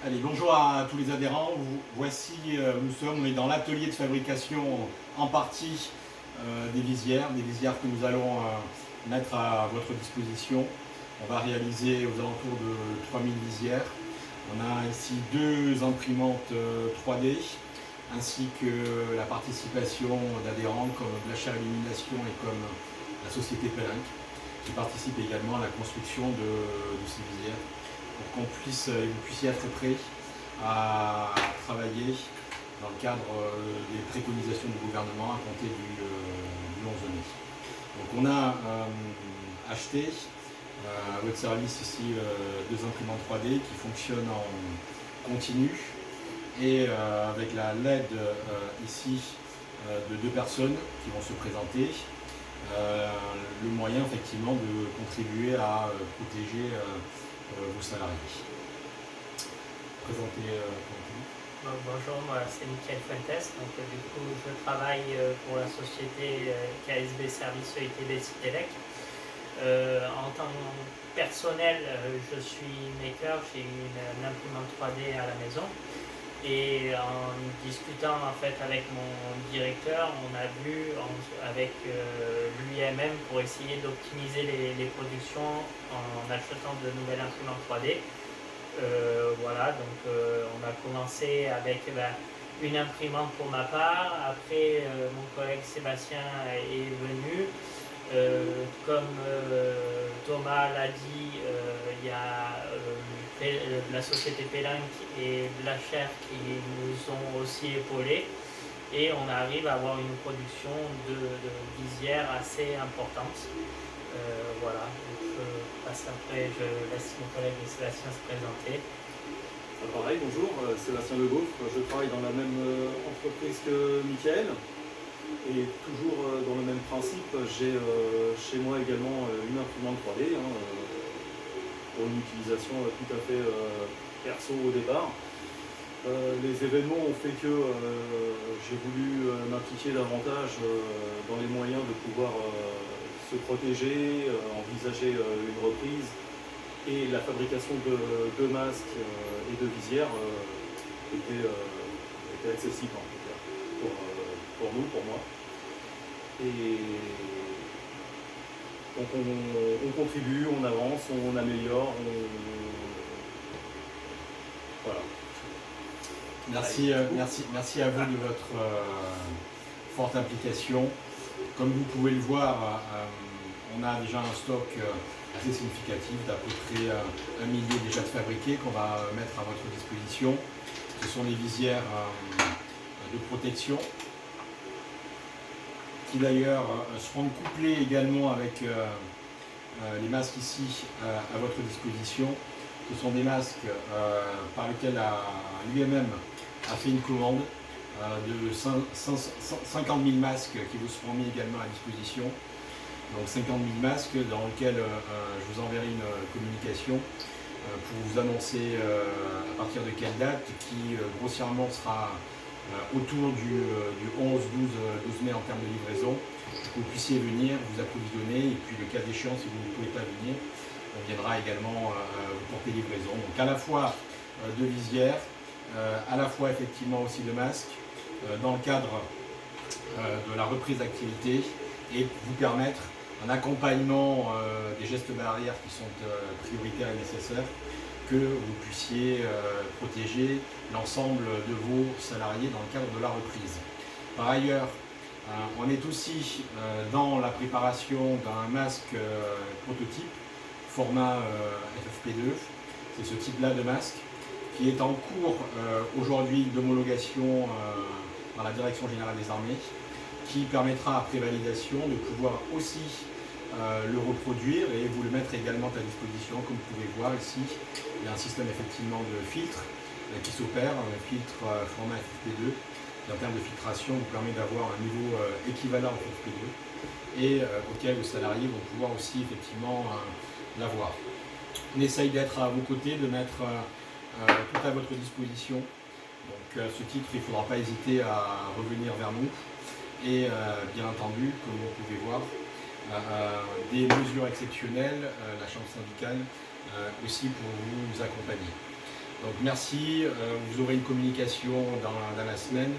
Allez, bonjour à tous les adhérents. Voici, on est dans l'atelier de fabrication en partie des visières que nous allons mettre à votre disposition. On va réaliser aux alentours de 3000 visières. On a ici deux imprimantes 3D ainsi que la participation d'adhérents comme Blachère Illumination et comme la société Pellinck qui participent également à la construction de ces visières, pour vous puissiez être prêts à travailler dans le cadre des préconisations du gouvernement à compter du 11 mai. Donc on a acheté à votre service ici deux imprimantes 3D qui fonctionnent en continu et avec l'aide ici de deux personnes qui vont se présenter, le moyen effectivement de contribuer à protéger vos salariés. Présentez Bonjour, moi c'est Mickaël Fuentes, du coup je travaille pour la société KSB Service EITB Citélec. En tant que personnel, je suis maker, j'ai une imprimante 3D à la maison. Et en discutant en fait avec mon directeur, on a vu avec l'UIMM pour essayer d'optimiser les productions en achetant de nouvelles imprimantes 3D. On a commencé avec une imprimante pour ma part. Après, mon collègue Sébastien est venu. Comme Thomas l'a dit, il y a la société Pellinck et Blachère qui nous ont aussi épaulés. Et on arrive à avoir une production de visières assez importante. Je laisse mon collègue Sébastien se présenter. Pareil, bonjour, Sébastien Legaufre, je travaille dans la même entreprise que Mickaël et toujours dans le même principe. J'ai chez moi également une imprimante 3D pour une utilisation tout à fait perso au départ. Les événements ont fait que j'ai voulu m'impliquer davantage dans les moyens de pouvoir se protéger, envisager une reprise et la fabrication de masques et de visières était accessible en tout cas pour nous, pour moi. Et donc on contribue, on avance, on améliore, voilà. Merci à vous de votre forte implication. Comme vous pouvez le voir, on a déjà un stock assez significatif d'à peu près 1 millier déjà de fabriqués qu'on va mettre à votre disposition. Ce sont des visières de protection qui d'ailleurs seront couplées également avec les masques ici à votre disposition. Ce sont des masques par lesquels l'UIMM a fait une commande de 50 000 masques qui vous seront mis également à disposition. Donc 50 000 masques dans lesquels je vous enverrai une communication pour vous annoncer à partir de quelle date, qui grossièrement sera autour du 11-12 mai en termes de livraison, que vous puissiez venir, vous approvisionner, et puis le cas d'échéance, si vous ne pouvez pas venir, on viendra également vous porter livraison. Donc à la fois de visières, à la fois effectivement aussi de masques, dans le cadre de la reprise d'activité, et vous permettre un accompagnement des gestes barrières qui sont prioritaires et nécessaires, que vous puissiez protéger l'ensemble de vos salariés dans le cadre de la reprise. Par ailleurs, on est aussi dans la préparation d'un masque prototype format FFP2. C'est ce type-là de masque qui est en cours aujourd'hui d'homologation dans la Direction Générale des Armées, qui permettra après validation de pouvoir aussi le reproduire et vous le mettre également à disposition. Comme vous pouvez voir ici, il y a un système effectivement de filtre qui s'opère, un filtre format FFP2 qui en termes de filtration vous permet d'avoir un niveau équivalent au FFP2 et auquel les salariés vont pouvoir aussi effectivement l'avoir. On essaye d'être à vos côtés, de mettre tout à votre disposition. Donc ce titre, il ne faudra pas hésiter à revenir vers nous. Et bien entendu, comme vous pouvez voir, des mesures exceptionnelles, la Chambre syndicale aussi pour vous accompagner. Donc merci, vous aurez une communication dans la semaine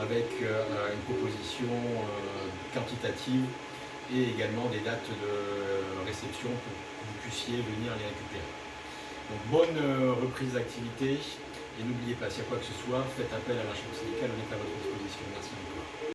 avec une proposition quantitative et également des dates de réception pour que vous puissiez venir les récupérer. Donc bonne reprise d'activité et n'oubliez pas, s'il y a quoi que ce soit, faites appel à la chambre syndicale, on est à votre disposition. Merci beaucoup.